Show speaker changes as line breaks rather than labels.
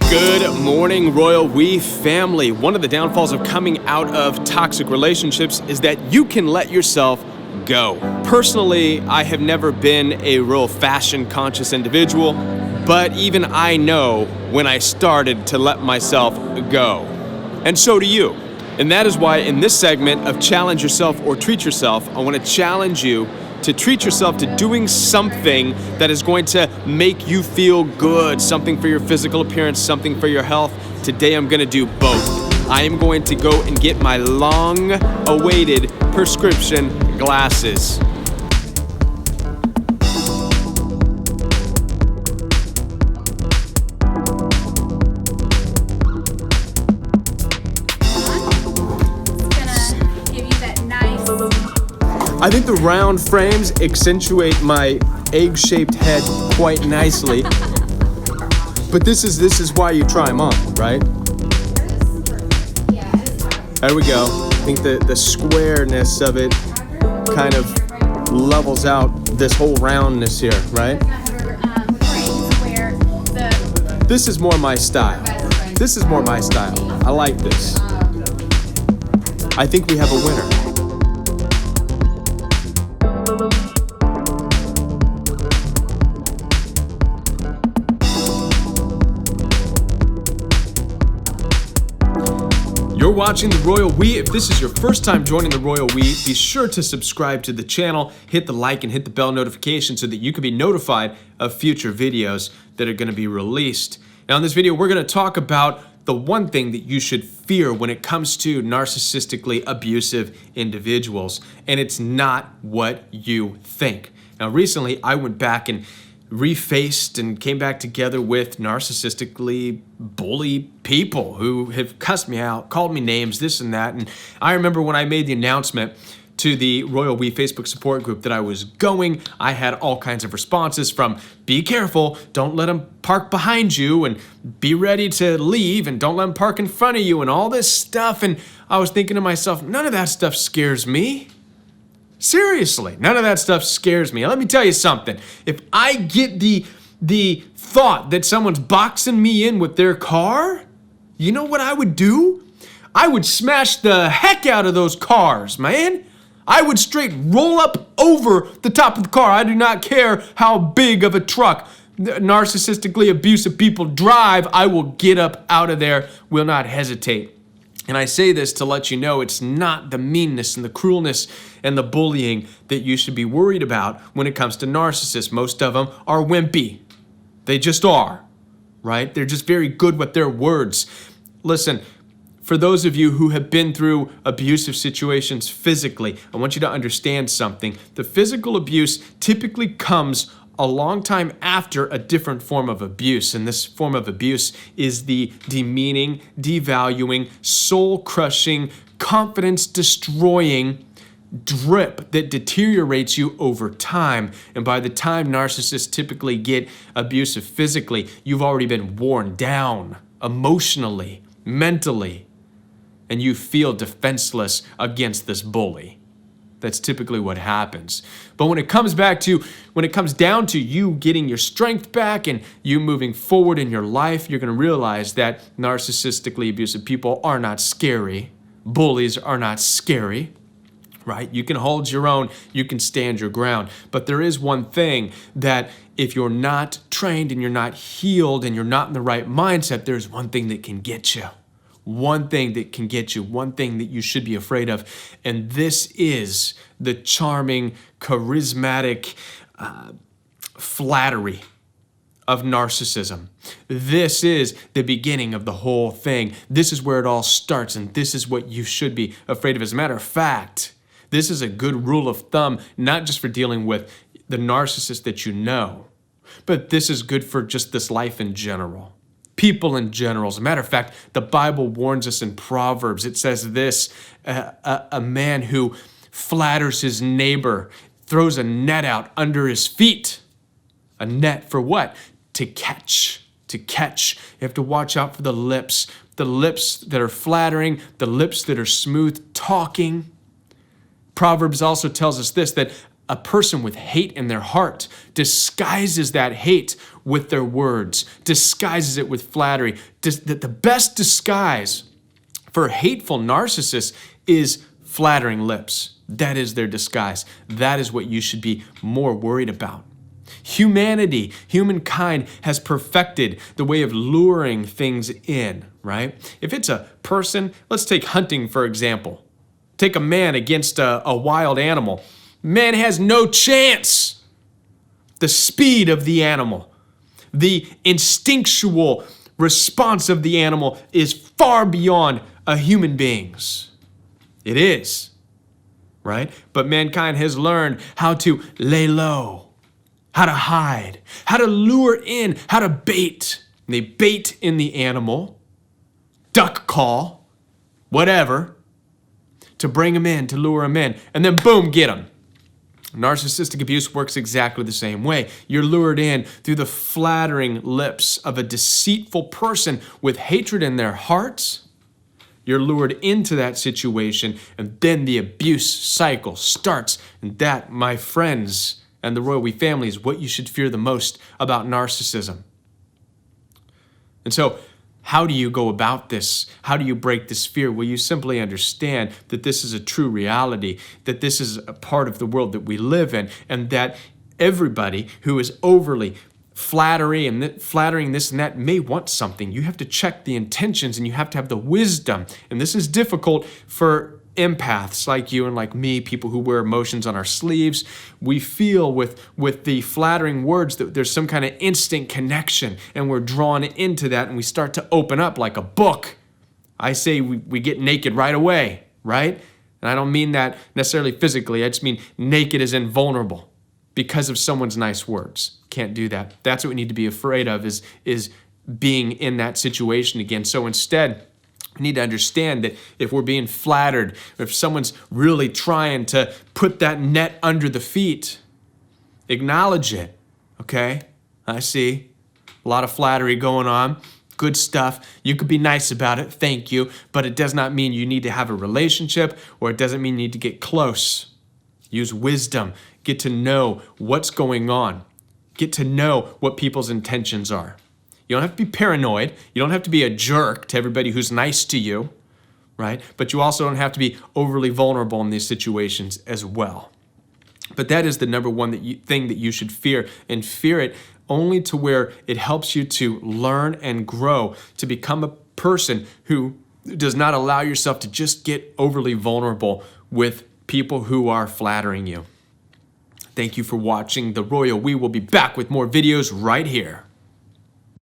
Good morning, Royal We family. One of the downfalls of coming out of toxic relationships is that you can let yourself go. Personally, I have never been a real fashion-conscious individual, but even I know when I started to let myself go. And so do you. And that is why in this segment of Challenge Yourself or Treat Yourself, I want to challenge you to treat yourself to doing something that is going to make you feel good, something for your physical appearance, something for your health. Today I'm going to do both. I am going to go and get my long-awaited prescription glasses. I think the round frames accentuate my egg-shaped head quite nicely. But this is why you try them on, right? There we go. I think the squareness of it kind of levels out this whole roundness here, right? This is more my style. This is more my style. I like this. I think we have a winner. You're watching The Royal We. If this is your first time joining The Royal We, be sure to subscribe to the channel, hit the like and hit the bell notification so that you can be notified of future videos that are going to be released. Now in this video, we're going to talk about the one thing that you should fear when it comes to narcissistically abusive individuals, and it's not what you think. Now recently, I went back and refaced and came back together with narcissistically bully people who have cussed me out, called me names, this and that. And I remember when I made the announcement to the Royal We Facebook support group that I was going, I had all kinds of responses from be careful, don't let them park behind you, and be ready to leave, and don't let them park in front of you, and all this stuff. And I was thinking to myself, none of that stuff scares me. Seriously, none of that stuff scares me. Let me tell you something. If I get the thought that someone's boxing me in with their car, you know what I would do? I would smash the heck out of those cars, man. I would straight roll up over the top of the car. I do not care how big of a truck narcissistically abusive people drive. I will get up out of there, will not hesitate. And I say this to let you know it's not the meanness and the cruelness and the bullying that you should be worried about when it comes to narcissists. Most of them are wimpy. They just are, right? They're just very good with their words. Listen, for those of you who have been through abusive situations physically, I want you to understand something. The physical abuse typically comes a long time after a different form of abuse. And this form of abuse is the demeaning, devaluing, soul-crushing, confidence-destroying drip that deteriorates you over time. And by the time narcissists typically get abusive physically, you've already been worn down emotionally, mentally, and you feel defenseless against this bully. That's typically what happens. But when it comes down to you getting your strength back and you moving forward in your life, you're going to realize that narcissistically abusive people are not scary. Bullies are not scary, right? You can hold your own, you can stand your ground. But there is one thing that if you're not trained and you're not healed and you're not in the right mindset, there's one thing that can get you. One thing that can get you, one thing that you should be afraid of, and this is the charming, charismatic flattery of narcissism. This is the beginning of the whole thing. This is where it all starts, and this is what you should be afraid of. As a matter of fact, this is a good rule of thumb, not just for dealing with the narcissist that you know, but this is good for just this life in general. People in general. As a matter of fact, the Bible warns us in Proverbs. It says this, a man who flatters his neighbor throws a net out under his feet. A net for what? To catch. You have to watch out for the lips that are flattering, the lips that are smooth talking. Proverbs also tells us this, that a person with hate in their heart disguises that hate with their words, disguises it with flattery. The best disguise for hateful narcissists is flattering lips. That is their disguise. That is what you should be more worried about. Humanity, humankind has perfected the way of luring things in, right? If it's a person, let's take hunting for example. Take a man against a wild animal. Man has no chance. The speed of the animal, the instinctual response of the animal is far beyond a human being's. It is, right? But mankind has learned how to lay low, how to hide, how to lure in, how to bait. They bait in the animal, duck call, whatever, to bring them in, to lure them in, and then boom, get them. Narcissistic abuse works exactly the same way. You're lured in through the flattering lips of a deceitful person with hatred in their hearts. You're lured into that situation, and then the abuse cycle starts. And that, my friends, and the Royal We family is what you should fear the most about narcissism. And so, how do you go about this? How do you break this fear? Well, you simply understand that this is a true reality, that this is a part of the world that we live in, and that everybody who is overly flattering this and that may want something. You have to check the intentions, and you have to have the wisdom. And this is difficult for empaths like you and like me, people who wear emotions on our sleeves. We feel with the flattering words that there's some kind of instant connection, and we're drawn into that, and we start to open up like a book. I say we get naked right away, right? And I don't mean that necessarily physically. I just mean naked as in vulnerable because of someone's nice words. Can't do that. That's what we need to be afraid of, is being in that situation again. So instead, we need to understand that if we're being flattered, or if someone's really trying to put that net under the feet, acknowledge it, okay? I see a lot of flattery going on. Good stuff. You could be nice about it, thank you, but it does not mean you need to have a relationship, or it doesn't mean you need to get close. Use wisdom. Get to know what's going on. Get to know what people's intentions are. You don't have to be paranoid. You don't have to be a jerk to everybody who's nice to you, right? But you also don't have to be overly vulnerable in these situations as well. But that is the number one thing that you should fear, and fear it only to where it helps you to learn and grow, to become a person who does not allow yourself to just get overly vulnerable with people who are flattering you. Thank you for watching The Royal We. Will be back with more videos right here.